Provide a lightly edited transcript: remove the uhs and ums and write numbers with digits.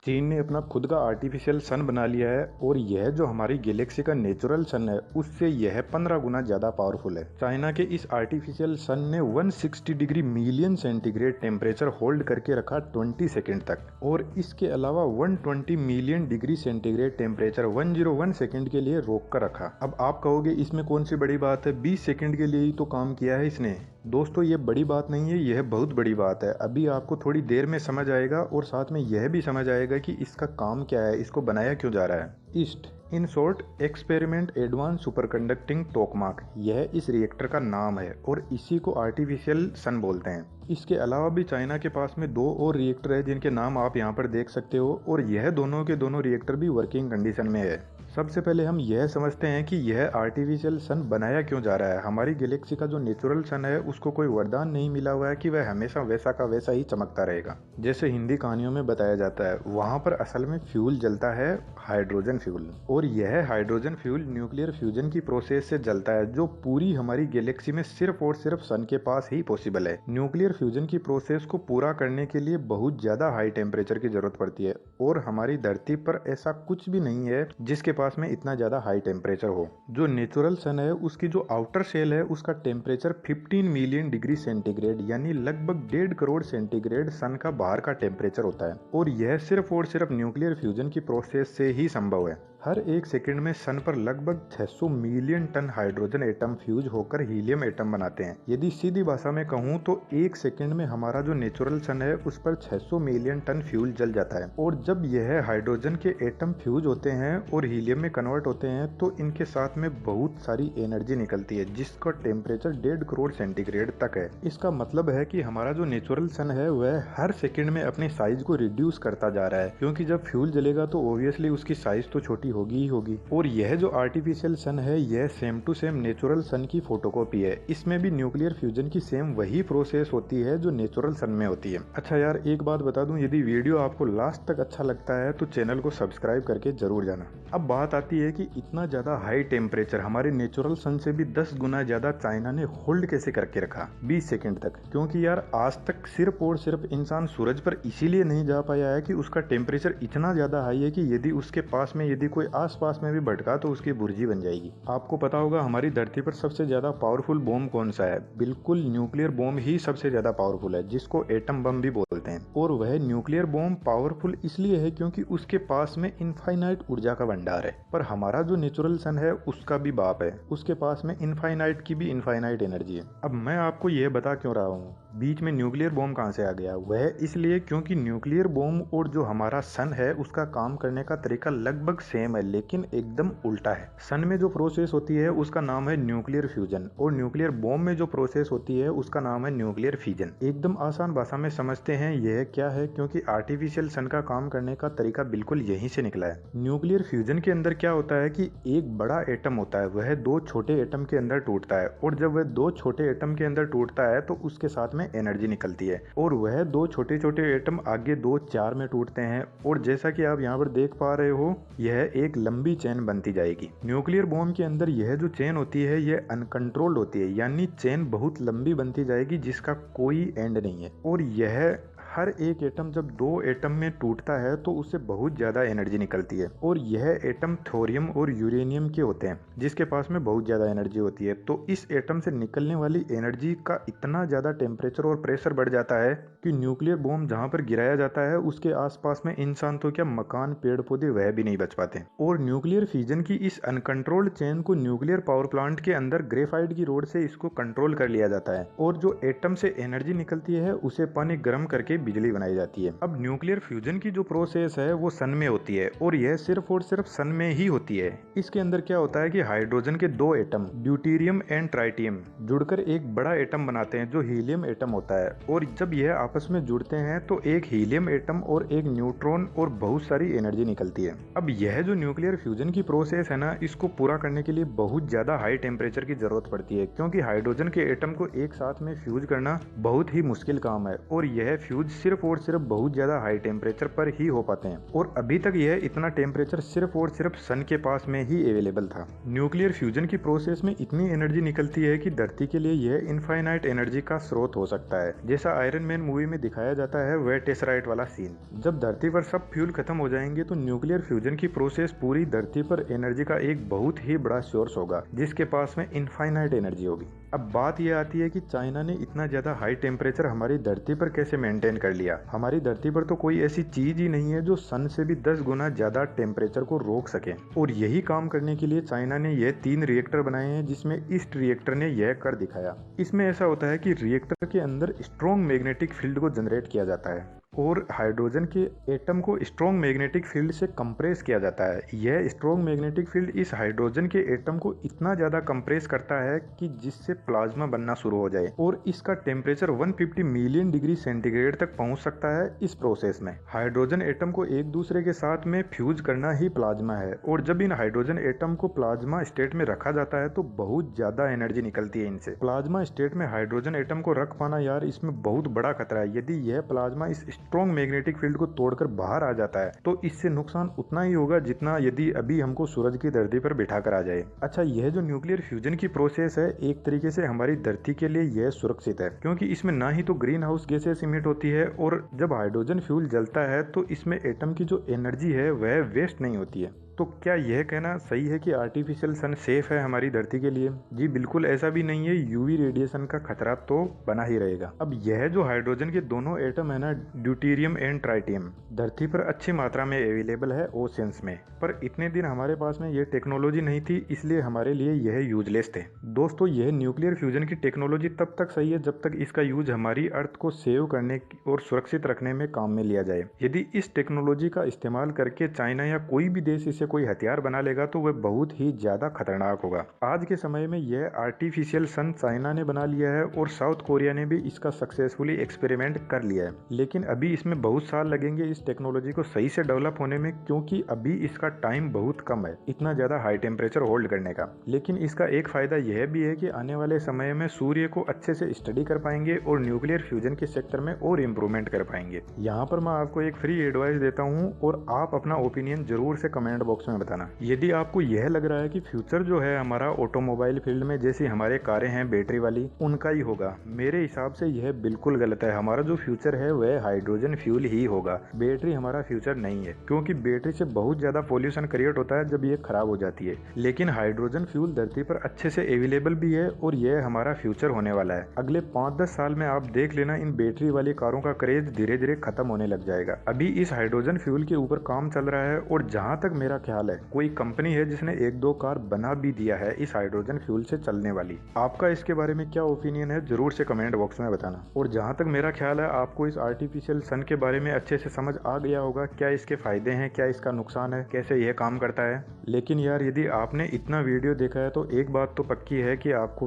चीन ने अपना खुद का आर्टिफिशियल सन बना लिया है और यह जो हमारी गैलेक्सी का नेचुरल सन है उससे यह 15 गुना ज़्यादा पावरफुल है। चाइना के इस आर्टिफिशियल सन ने 160 degree million centigrade temperature hold करके रखा 20 सेकेंड तक और इसके अलावा 120 million degree centigrade temperature 101 second के लिए रोक कर रखा। अब आप कहोगे इसमें कौन सी बड़ी बात है, 20 सेकेंड के लिए ही तो काम किया है इसने। दोस्तों ये बड़ी बात नहीं है, यह बहुत बड़ी बात है। अभी आपको थोड़ी देर में समझ आएगा और साथ में यह भी समझ आएगा कि इसका काम क्या है, इसको बनाया क्यों जा रहा है। East in short experiment advance super conducting tokamak, यह इस रिएक्टर का नाम है और इसी को आर्टिफिशियल सन बोलते हैं। इसके अलावा भी चाइना के पास में 2 और रिएक्टर है जिनके नाम आप यहाँ पर देख सकते हो और यह दोनों के दोनों रिएक्टर भी वर्किंग कंडीशन में है। सबसे पहले हम यह समझते हैं कि यह आर्टिफिशियल सन बनाया क्यों जा रहा है। हमारी गैलेक्सी का जो नेचुरल सन है उसको कोई वरदान नहीं मिला हुआ है कि वह हमेशा वैसा का वैसा ही चमकता रहेगा जैसे हिंदी कहानियों में बताया जाता है। वहाँ पर असल में फ्यूल जलता है, हाइड्रोजन फ्यूल, और यह हाइड्रोजन फ्यूल न्यूक्लियर फ्यूजन की प्रोसेस से जलता है जो पूरी हमारी गैलेक्सी में सिर्फ और सिर्फ सन के पास ही पॉसिबल है। न्यूक्लियर फ्यूजन की प्रोसेस को पूरा करने के लिए बहुत ज्यादा हाई टेम्परेचर की जरूरत पड़ती है और हमारी धरती पर ऐसा कुछ भी नहीं है जिसके पास में इतना ज्यादा हाई टेम्परेचर हो। जो नेचुरल सन है उसकी जो आउटर शेल है उसका टेम्परेचर 15 मिलियन डिग्री सेंटीग्रेड यानी लगभग 1.5 करोड़ सेंटीग्रेड सन का बाहर का टेम्परेचर होता है और यह सिर्फ और सिर्फ न्यूक्लियर फ्यूजन की प्रोसेस से ही संभव है। हर 1 सेकंड में सन पर लगभग 600 million ton hydrogen atom fuse होकर हीलियम एटम बनाते हैं। यदि सीधी भाषा में कहूँ तो 1 सेकंड में हमारा जो नेचुरल सन है उस पर 600 मिलियन टन फ्यूल जल जाता है और जब यह हाइड्रोजन के एटम फ्यूज होते हैं और हीलियम में कन्वर्ट होते हैं तो इनके साथ में बहुत सारी एनर्जी निकलती है जिसका टेम्परेचर 1.5 करोड़ सेंटीग्रेड तक है। इसका मतलब है कि हमारा जो नेचुरल सन है वह हर सेकंड में अपने साइज को रिड्यूस करता जा रहा है क्योंकि जब फ्यूल जलेगा तो ऑब्वियसली उसकी साइज तो छोटी होगी ही होगी। और यह जो आर्टिफिशियल सन है यह सेम टू सेम नेचुरल सन की फोटोकॉपी है। इसमें भी न्यूक्लियर फ्यूजन की सेम वही प्रोसेस होती है जो नेचुरल सन में होती है। अच्छा यार एक बात बता दूं, यदि वीडियो आपको लास्ट तक अच्छा लगता है तो चैनल को सब्सक्राइब करके जरूर जाना। अब बात आती है कि इतना ज्यादा हाई टेम्परेचर हमारे नेचुरल सन से भी 10 गुना ज्यादा चाइना ने होल्ड कैसे करके रखा 20 सेकेंड तक। क्योंकि यार आज तक सिर्फ और सिर्फ इंसान सूरज पर इसीलिए नहीं जा पाया है कि उसका टेम्परेचर इतना ज्यादा हाई है कि यदि उसके पास में यदि कोई आसपास में भी भटका तो उसकी बुर्जी बन जाएगी। आपको पता होगा हमारी धरती पर सबसे ज्यादा पावरफुल बॉम्ब कौन सा है? बिल्कुल न्यूक्लियर बॉम्ब ही सबसे ज्यादा पावरफुल है जिसको एटम बम भी बोलते हैं। और वह न्यूक्लियर बॉम्ब पावरफुल इसलिए है क्योंकि उसके पास में इनफाइनाइट ऊर्जा का भंडार है। पर हमारा जो नेचुरल सन है उसका भी बाप है, उसके पास में इनफाइनाइट की भी इनफाइनाइट एनर्जी है। अब मैं आपको यह बता क्यों रहा हूँ बीच में न्यूक्लियर बॉम्ब कहाँ से आ गया? वह इसलिए क्योंकि न्यूक्लियर बॉम्ब और जो हमारा सन है उसका काम करने का तरीका लगभग सेम है लेकिन एकदम उल्टा है। सन में जो प्रोसेस होती है उसका नाम है न्यूक्लियर फ्यूजन और न्यूक्लियर बॉम्ब में जो प्रोसेस होती है उसका नाम है न्यूक्लियर फिजन। एकदम आसान भाषा में समझते हैं यह क्या है क्योंकि आर्टिफिशियल सन का काम करने का तरीका बिल्कुल यहीं से निकला है। न्यूक्लियर फ्यूजन के अंदर क्या होता है कि एक बड़ा एटम होता है वह 2 छोटे एटम के अंदर टूटता है और जब वह 2 छोटे एटम के अंदर टूटता है तो उसके साथ में एनर्जी निकलती है और वह 2 छोटे छोटे एटम आगे 2 4 में टूटते हैं और जैसा कि आप यहाँ पर देख पा रहे हो यह एक लंबी चेन बनती जाएगी। न्यूक्लियर बॉम्ब के अंदर यह जो चेन होती है यह अनकंट्रोल्ड होती है यानी चेन बहुत लंबी बनती जाएगी जिसका कोई एंड नहीं है और यह हर एक एटम जब 2 एटम में टूटता है तो उससे बहुत ज्यादा एनर्जी निकलती है और यह एटम थोरियम और यूरेनियम के होते हैं जिसके पास में बहुत ज्यादा एनर्जी होती है। तो इस एटम से निकलने वाली एनर्जी का इतना ज्यादा टेम्परेचर और प्रेशर बढ़ जाता है कि न्यूक्लियर बॉम्ब जहां पर गिराया जाता है उसके आसपास में इंसान तो क्या मकान पेड़ पौधे वह भी नहीं बच पाते। और न्यूक्लियर फ्यूजन की इस अनकंट्रोल्ड चेन को न्यूक्लियर पावर प्लांट के अंदर ग्रेफाइट की रोड से इसको कंट्रोल कर लिया जाता है और जो एटम से एनर्जी निकलती है उसे पानी गर्म करके बिजली बनाई जाती है। अब न्यूक्लियर फ्यूजन की जो प्रोसेस है वो सन में होती है और यह सिर्फ और सिर्फ सन में ही होती है। इसके अंदर क्या होता है कि हाइड्रोजन के 2 एटम ड्यूटेरियम एंड ट्राइटियम जुड़कर एक बड़ा एटम बनाते हैं जो हीलियम एटम होता है और जब यह आपस में जुड़ते हैं तो एक हीलियम एटम और एक न्यूट्रॉन और बहुत सारी एनर्जी निकलती है। अब यह जो न्यूक्लियर फ्यूजन की प्रोसेस है ना इसको पूरा करने के लिए बहुत ज्यादा हाई टेम्परेचर की जरूरत पड़ती है क्योंकि हाइड्रोजन के एटम को एक साथ में फ्यूज करना बहुत ही मुश्किल काम है और यह फ्यूज सिर्फ और सिर्फ बहुत ज़्यादा हाई टेम्परेचर पर ही हो पाते हैं, और अभी तक यह इतना टेम्परेचर सिर्फ और सिर्फ सन के पास में ही अवेलेबल था। न्यूक्लियर फ्यूजन की प्रोसेस में इतनी एनर्जी निकलती है कि धरती के लिए यह इनफाइनाइट एनर्जी का स्रोत हो सकता है। जैसा आयरन मैन मूवी में दिखाया जाता है वह टेसराइट वाला सीन। जब धरती पर सब फ्यूल खत्म हो जाएंगे तो न्यूक्लियर फ्यूजन की प्रोसेस पूरी धरती पर एनर्जी का एक बहुत ही बड़ा सोर्स होगा, जिसके पास में इनफाइनाइट एनर्जी होगी। अब बात यह आती है कि चाइना ने इतना ज्यादा हाई टेम्परेचर हमारी धरती पर कैसे मेंटेन कर लिया। हमारी धरती पर तो कोई ऐसी चीज ही नहीं है जो सन से भी 10 गुना ज्यादा टेम्परेचर को रोक सके, और यही काम करने के लिए चाइना ने यह 3 रिएक्टर बनाए हैं, जिसमें इस रिएक्टर ने यह कर दिखाया। इसमें ऐसा होता है कि रिएक्टर के अंदर स्ट्रॉन्ग मैग्नेटिक फील्ड को जनरेट किया जाता है और हाइड्रोजन के एटम को स्ट्रॉन्ग मैग्नेटिक फील्ड से कंप्रेस किया जाता है। यह स्ट्रॉन्ग मैग्नेटिक फील्ड इस हाइड्रोजन के एटम को इतना ज्यादा कंप्रेस करता है कि जिससे प्लाज्मा बनना शुरू हो जाए, और इसका टेम्परेचर 150 मिलियन डिग्री सेंटीग्रेड तक पहुंच सकता है। इस प्रोसेस में हाइड्रोजन एटम को एक दूसरे के साथ में फ्यूज करना ही प्लाज्मा है, और जब इन हाइड्रोजन एटम को प्लाज्मा स्टेट में रखा जाता है तो बहुत ज्यादा एनर्जी निकलती है इनसे। प्लाज्मा स्टेट में हाइड्रोजन एटम को रख पाना यार, इसमें बहुत बड़ा खतरा है। यदि यह प्लाज्मा इस स्ट्रॉन्ग मैग्नेटिक फील्ड को तोड़कर बाहर आ जाता है तो इससे नुकसान उतना ही होगा जितना यदि अभी हमको सूरज की धरती पर बिठा कर आ जाए। अच्छा, यह जो न्यूक्लियर फ्यूजन की प्रोसेस है एक तरीके से हमारी धरती के लिए यह सुरक्षित है, क्योंकि इसमें ना ही तो ग्रीन हाउस गैसेस इमिट होती है, और जब हाइड्रोजन फ्यूल जलता है तो इसमें एटम की जो एनर्जी है वह वेस्ट नहीं होती है। तो क्या यह कहना सही है कि आर्टिफिशियल सन सेफ है हमारी धरती के लिए? जी बिल्कुल ऐसा भी नहीं है, यूवी रेडिएशन का खतरा तो बना ही रहेगा। अब यह जो हाइड्रोजन के दोनों एटम है ना, ड्यूटेरियम एंड ट्राइटियम, धरती पर अच्छी मात्रा में अवेलेबल है ओशंस में, पर इतने दिन हमारे पास में यह टेक्नोलॉजी नहीं थी, इसलिए हमारे लिए यह यूजलेस थे। दोस्तों, यह न्यूक्लियर फ्यूजन की टेक्नोलॉजी तब तक सही है जब तक इसका यूज हमारी अर्थ को सेव करने और सुरक्षित रखने में काम में लिया जाए। यदि इस टेक्नोलॉजी का इस्तेमाल करके चाइना या कोई भी देश इसे कोई हथियार बना लेगा तो वह बहुत ही ज्यादा खतरनाक होगा। आज के समय में यह आर्टिफिशियल सन चाइना ने बना लिया है और साउथ कोरिया ने भी इसका सक्सेसफुली एक्सपेरिमेंट कर लिया है, लेकिन अभी इसमें बहुत साल लगेंगे इस टेक्नोलॉजी को सही से डेवलप होने में, क्योंकि अभी इसका टाइम बहुत कम है इतना ज्यादा हाई टेम्परेचर होल्ड करने का। लेकिन इसका एक फायदा यह भी है कि आने वाले समय में सूर्य को अच्छे से स्टडी कर पाएंगे और न्यूक्लियर फ्यूजन के सेक्टर में और इम्प्रूवमेंट कर पाएंगे। यहाँ पर मैं आपको एक फ्री एडवाइस देता हूँ और आप अपना ओपिनियन जरूर से कमेंट बॉक्स में बताना। यदि आपको यह लग रहा है कि फ्यूचर जो है हमारा ऑटोमोबाइल फील्ड में जैसी हमारे कारें हैं बैटरी वाली उनका ही होगा, मेरे हिसाब से यह बिल्कुल गलत है। हमारा जो फ्यूचर है वह हाइड्रोजन फ्यूल ही होगा, बैटरी हमारा फ्यूचर नहीं है, क्योंकि बैटरी से बहुत ज्यादा पोल्यूशन क्रिएट होता है जब ये खराब हो जाती है। लेकिन हाइड्रोजन फ्यूल धरती पर अच्छे से अवेलेबल भी है और यह हमारा फ्यूचर होने वाला है। अगले 5-10 साल में आप देख लेना, इन बैटरी वाली कारों का क्रेज धीरे धीरे खत्म होने लग जाएगा। अभी इस हाइड्रोजन फ्यूल के ऊपर काम चल रहा है, और जहां तक मेरा ख्याल है कोई कंपनी है जिसने 1-2 कार बना भी दिया है इस हाइड्रोजन फ्यूल से चलने वाली। आपका इसके बारे में क्या ओपिनियन है जरूर से कमेंट बॉक्स में बताना। और जहां तक मेरा ख्याल है आपको इस आर्टिफिशियल सन के बारे में अच्छे से समझ आ गया होगा, क्या इसके फायदे हैं, क्या इसका नुकसान है, कैसे यह काम करता है। लेकिन यार यदि आपने इतना वीडियो देखा है तो एक बात तो पक्की है कि आपको